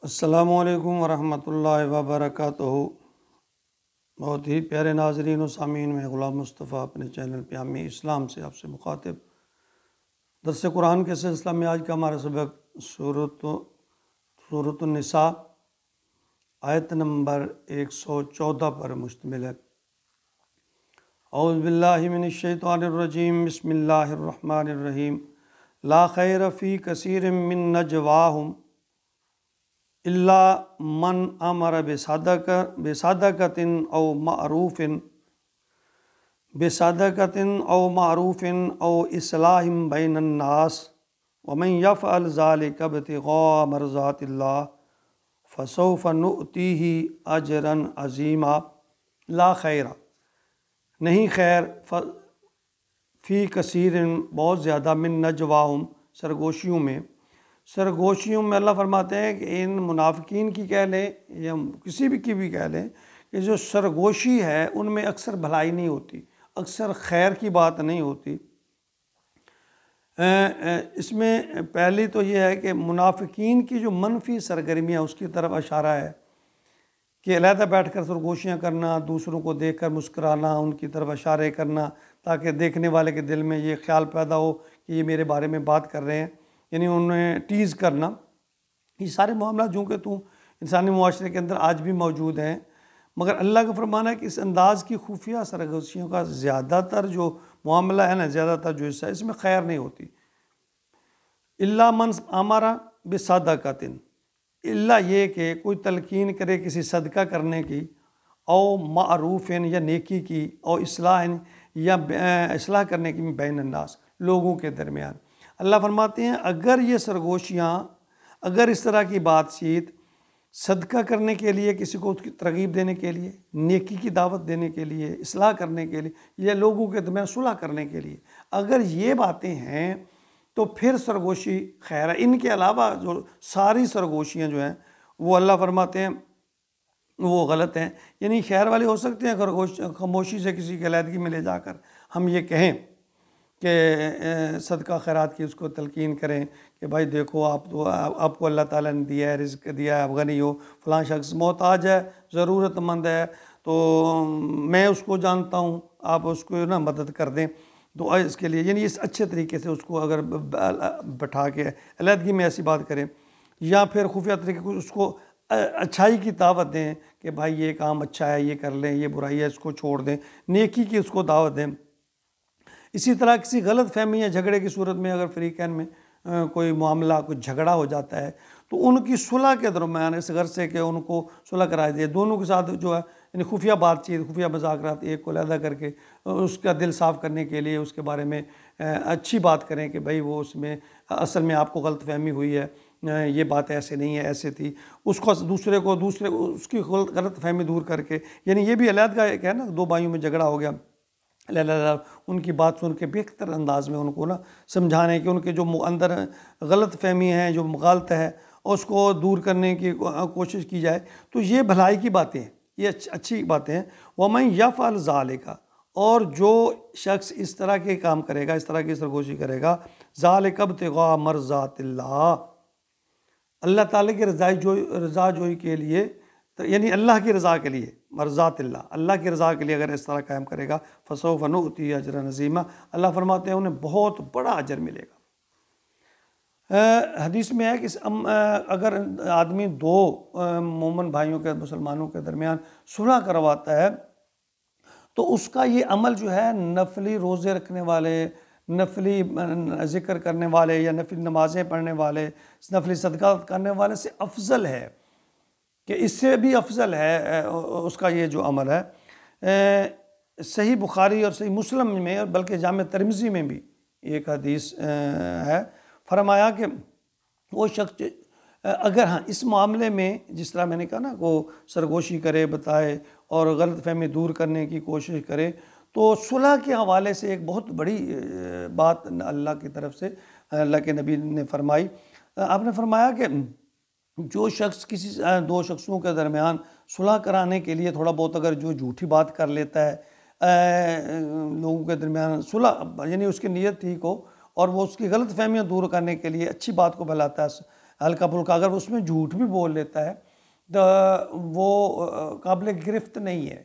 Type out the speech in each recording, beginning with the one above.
السلام علیکم ورحمۃ اللہ وبرکاتہ۔ بہت ہی پیارے ناظرین و سامعین، میں غلام مصطفیٰ اپنے چینل پیام اسلام سے آپ سے مخاطب۔ درس قرآن کے سلسلہ میں آج کا ہمارا سبق سورۃ النساء آیت نمبر 114 پر مشتمل ہے۔ اعوذ باللہ من الشیطان الرجیم، بسم اللہ الرحمن الرحیم۔ لا خیر فی کثیر من نجواہم الا من امر بصدقۃ او معروف او اصلاح بین الناس ومن یفعل ذلک ابتغاء مرضات اللہ فسوف نؤتیہ اجرا عظیما۔ لا خیر، نہیں خیر، فی کثیر، بہت زیادہ، من نجواہم، سرگوشیوں میں اللہ فرماتے ہیں کہ ان منافقین کی کہہ لیں یا کسی بھی کی بھی کہہ لیں کہ جو سرگوشی ہے ان میں اکثر بھلائی نہیں ہوتی، اکثر خیر کی بات نہیں ہوتی۔ اس میں پہلی تو یہ ہے کہ منافقین کی جو منفی سرگرمیاں اس کی طرف اشارہ ہے کہ علیحدہ بیٹھ کر سرگوشیاں کرنا، دوسروں کو دیکھ کر مسکرانا، ان کی طرف اشارے کرنا تاکہ دیکھنے والے کے دل میں یہ خیال پیدا ہو کہ یہ میرے بارے میں بات کر رہے ہیں، یعنی انہیں ٹیز کرنا۔ یہ سارے معاملات جو کہ انسانی معاشرے کے اندر آج بھی موجود ہیں، مگر اللہ کا فرمانا ہے کہ اس انداز کی خفیہ سرگوشیوں کا زیادہ تر جو معاملہ ہے نا، زیادہ تر جو حصہ ہے، اس میں خیر نہیں ہوتی۔ الا من امر بصدقۃ، الا یہ کہ کوئی تلقین کرے کسی صدقہ کرنے کی، او معروف یا نیکی کی، او اصلاح یا اصلاح کرنے کی بین الناس، لوگوں کے درمیان۔ اللہ فرماتے ہیں اگر یہ سرگوشیاں، اگر اس طرح کی بات چیت صدقہ کرنے کے لیے، کسی کو اس کی ترغیب دینے کے لیے، نیکی کی دعوت دینے کے لیے، اصلاح کرنے کے لیے، یا لوگوں کے درمیان صلح کرنے کے لیے، اگر یہ باتیں ہیں تو پھر سرگوشی خیر ہے۔ ان کے علاوہ جو ساری سرگوشیاں جو ہیں وہ اللہ فرماتے ہیں وہ غلط ہیں، یعنی خیر والے ہو سکتے ہیں خاموشی سے کسی کی علیحدگی میں لے جا کر ہم یہ کہیں کہ صدقہ خیرات کی اس کو تلقین کریں کہ بھائی دیکھو آپ کو اللہ تعالیٰ نے دیا ہے، رزق دیا ہے، آپ غنی ہو، فلاں شخص محتاج ہے، ضرورت مند ہے، تو میں اس کو جانتا ہوں، آپ اس کو مدد کر دیں، تو اس کے لیے یعنی اس اچھے طریقے سے اس کو اگر بٹھا کے علیحدگی میں ایسی بات کریں، یا پھر خفیہ طریقے کو اس کو اچھائی کی دعوت دیں کہ بھائی یہ کام اچھا ہے، یہ کر لیں، یہ برائی ہے اس کو چھوڑ دیں، نیکی کی اس کو دعوت دیں۔ اسی طرح کسی غلط فہمی یا جھگڑے کی صورت میں اگر فریقین میں کوئی معاملہ، کوئی جھگڑا ہو جاتا ہے تو ان کی صلح کے درمیان اس غرض سے کہ ان کو صلح کرا دے، دونوں کے ساتھ جو ہے یعنی خفیہ بات چیت، خفیہ مذاکرات، ایک کو علیحدہ کر کے اس کا دل صاف کرنے کے لیے اس کے بارے میں اچھی بات کریں کہ بھائی وہ اس میں اصل میں آپ کو غلط فہمی ہوئی ہے، یہ بات ایسے نہیں ہے، ایسے تھی، اس کو دوسرے اس کی غلط فہمی دور کر کے، یعنی یہ بھی علیحدہ ایک ہے نا، دو بھائیوں میں جھگڑا ہو گیا، ان کی بات سن کے بہتر انداز میں ان کو سمجھانے کہ ان کے جو اندر غلط فہمی ہیں، جو مغالطہ ہے، اس کو دور کرنے کی کوشش کی جائے، تو یہ بھلائی کی باتیں ہیں، یہ اچھی باتیں ہیں۔ وَمَن يَفْعَلْ ذَلِكَ، اور جو شخص اس طرح کے کام کرے گا، اس طرح کی سرگوشی کرے گا، ذَلِكَ ابْتِغَاءَ مَرْضَاتِ اللَّهِ، اللہ تعالیٰ کی رضا جوئی کے لیے، یعنی اللہ کی رضا کے لیے، مرضات اللہ، اللہ کی رضا کے لیے اگر اس طرح قائم کرے گا، فسوف نؤتی اجرا عظیما، اللہ فرماتے ہیں انہیں بہت بڑا اجر ملے گا۔ حدیث میں ہے کہ اگر آدمی دو مومن بھائیوں کے، مسلمانوں کے درمیان صلح کرواتا ہے تو اس کا یہ عمل جو ہے نفلی روزے رکھنے والے، نفلی ذکر کرنے والے، یا نفلی نمازیں پڑھنے والے، نفلی صدقات کرنے والے سے افضل ہے، کہ اس سے بھی افضل ہے اس کا یہ جو عمل ہے۔ صحیح بخاری اور صحیح مسلم میں، اور بلکہ جامع ترمذی میں بھی ایک حدیث ہے، فرمایا کہ وہ شخص اگر اس معاملے میں جس طرح میں نے کہا نا، وہ سرگوشی کرے، بتائے اور غلط فہمی دور کرنے کی کوشش کرے، تو صلح کے حوالے سے ایک بہت بڑی بات اللہ کی طرف سے اللہ کے نبی نے فرمائی۔ آپ نے فرمایا کہ جو شخص کسی دو شخصوں کے درمیان صلح کرانے کے لیے تھوڑا بہت اگر جو جھوٹی بات کر لیتا ہے، لوگوں کے درمیان صلح، یعنی اس کی نیت ٹھیک ہو اور وہ اس کی غلط فہمیاں دور کرنے کے لیے اچھی بات کو پھیلاتا ہے، ہلکا پھلکا اگر اس میں جھوٹ بھی بول لیتا ہے تو وہ قابل گرفت نہیں ہے،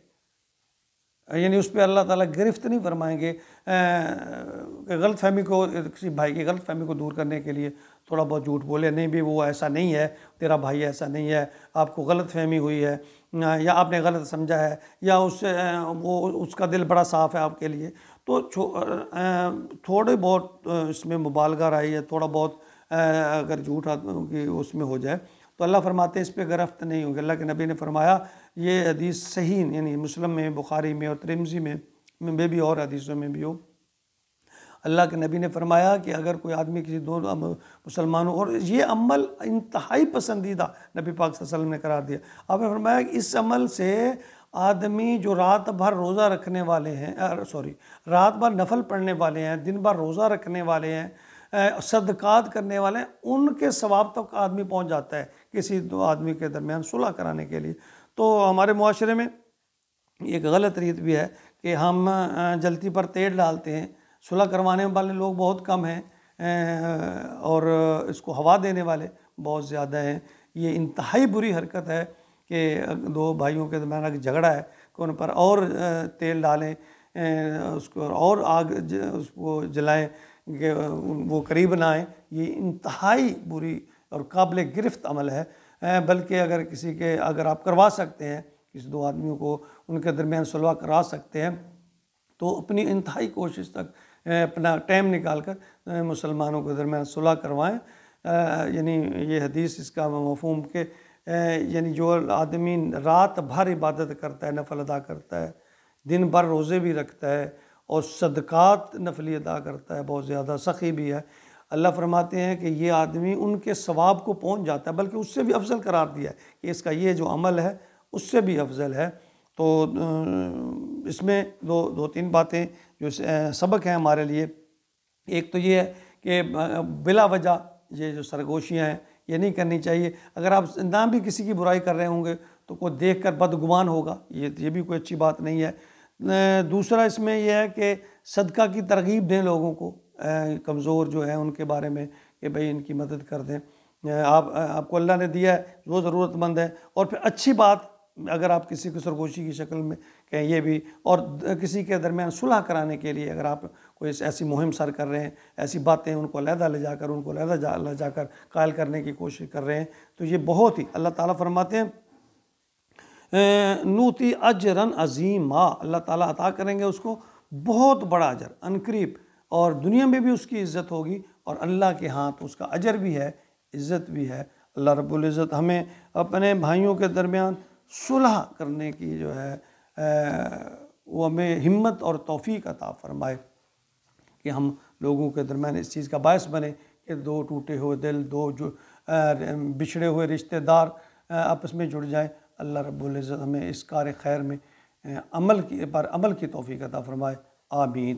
یعنی اس پہ اللہ تعالیٰ گرفت نہیں فرمائیں گے۔ غلط فہمی کو، کسی بھائی کی غلط فہمی کو دور کرنے کے لیے تھوڑا بہت جھوٹ بولے، نہیں بھی وہ ایسا نہیں ہے، تیرا بھائی ایسا نہیں ہے، آپ کو غلط فہمی ہوئی ہے یا آپ نے غلط سمجھا ہے، یا اس کا دل بڑا صاف ہے آپ کے لیے، تو تھوڑے بہت اس میں مبالغہ رہی ہے، تھوڑا بہت اگر جھوٹ اس میں ہو جائے تو اللہ فرماتے ہیں اس پہ گرفت نہیں ہوگی۔ اللہ کے نبی نے فرمایا، یہ حدیث صحیح، یعنی مسلم میں، بخاری میں اور ترمذی میں بھی اور حدیثوں میں بھی ہو، اللہ کے نبی نے فرمایا کہ اگر کوئی آدمی کسی دو مسلمانوں، اور یہ عمل انتہائی پسندیدہ نبی پاک صلی اللہ علیہ وسلم نے قرار دیا، آپ نے فرمایا کہ اس عمل سے آدمی جو رات بھر روزہ رکھنے والے ہیں، رات بھر نفل پڑھنے والے ہیں، دن بھر روزہ رکھنے والے ہیں، صدقات کرنے والے ہیں، ان کے ثواب تک آدمی پہنچ جاتا ہے کسی دو آدمی کے درمیان صلح کرانے کے لیے۔ تو ہمارے معاشرے میں ایک غلط ریت بھی ہے کہ ہم جلتی پر تیل ڈالتے ہیں، صلح کروانے والے لوگ بہت کم ہیں اور اس کو ہوا دینے والے بہت زیادہ ہیں۔ یہ انتہائی بری حرکت ہے کہ دو بھائیوں کے درمیان اگر جھگڑا ہے کہ ان پر اور تیل ڈالیں، اس کو اور آگ اس کو جلائیں کہ وہ قریب نہ آئیں، یہ انتہائی بری اور قابل گرفت عمل ہے۔ بلکہ اگر آپ کروا سکتے ہیں، کسی دو آدمیوں کو ان کے درمیان صلح کرا سکتے ہیں، تو اپنی انتہائی کوشش تک اپنا ٹائم نکال کر مسلمانوں کے درمیان صلح کروائیں۔ یعنی یہ حدیث اس کا مفہوم کہ یعنی جو آدمی رات بھر عبادت کرتا ہے، نفل ادا کرتا ہے، دن بھر روزے بھی رکھتا ہے اور صدقات نفلی ادا کرتا ہے، بہت زیادہ سخی بھی ہے، اللہ فرماتے ہیں کہ یہ آدمی ان کے ثواب کو پہنچ جاتا ہے، بلکہ اس سے بھی افضل قرار دیا ہے کہ اس کا یہ جو عمل ہے اس سے بھی افضل ہے۔ تو اس میں دو تین باتیں جو سبق ہیں ہمارے لیے۔ ایک تو یہ ہے کہ بلا وجہ یہ جو سرگوشیاں ہیں یہ نہیں کرنی چاہیے۔ اگر آپ نہ بھی کسی کی برائی کر رہے ہوں گے تو کوئی دیکھ کر بدگمان ہوگا، یہ بھی کوئی اچھی بات نہیں ہے۔ دوسرا اس میں یہ ہے کہ صدقہ کی ترغیب دیں لوگوں کو، کمزور جو ہیں ان کے بارے میں کہ بھئی ان کی مدد کر دیں، آپ کو اللہ نے دیا ہے، وہ ضرورت مند ہے۔ اور پھر اچھی بات اگر آپ کسی کو سرگوشی کی شکل میں کہیں یہ بھی، اور کسی کے درمیان صلح کرانے کے لیے اگر آپ کوئی ایسی مہم سر کر رہے ہیں، ایسی باتیں ان کو علیحدہ لے جا کر ان کو علیحدہ لے جا کر قائل کرنے کی کوشش کر رہے ہیں، تو یہ بہت ہی، اللہ تعالیٰ فرماتے ہیں نوتی اجرن عظیما، اللہ تعالیٰ عطا کریں گے اس کو بہت بڑا اجر عنقریب، اور دنیا میں بھی اس کی عزت ہوگی اور اللہ کے ہاں تو اس کا اجر بھی ہے، عزت بھی ہے۔ اللہ رب العزت ہمیں اپنے بھائیوں کے درمیان صلح کرنے کی جو ہے وہ ہمیں ہمت اور توفیق عطا فرمائے کہ ہم لوگوں کے درمیان اس چیز کا باعث بنے کہ دو ٹوٹے ہوئے دل، دو جو بچھڑے ہوئے رشتہ دار آپس میں جڑ جائیں۔ اللہ رب العزت ہمیں اس کار خیر میں عمل کی توفیق عطا فرمائے، آمین۔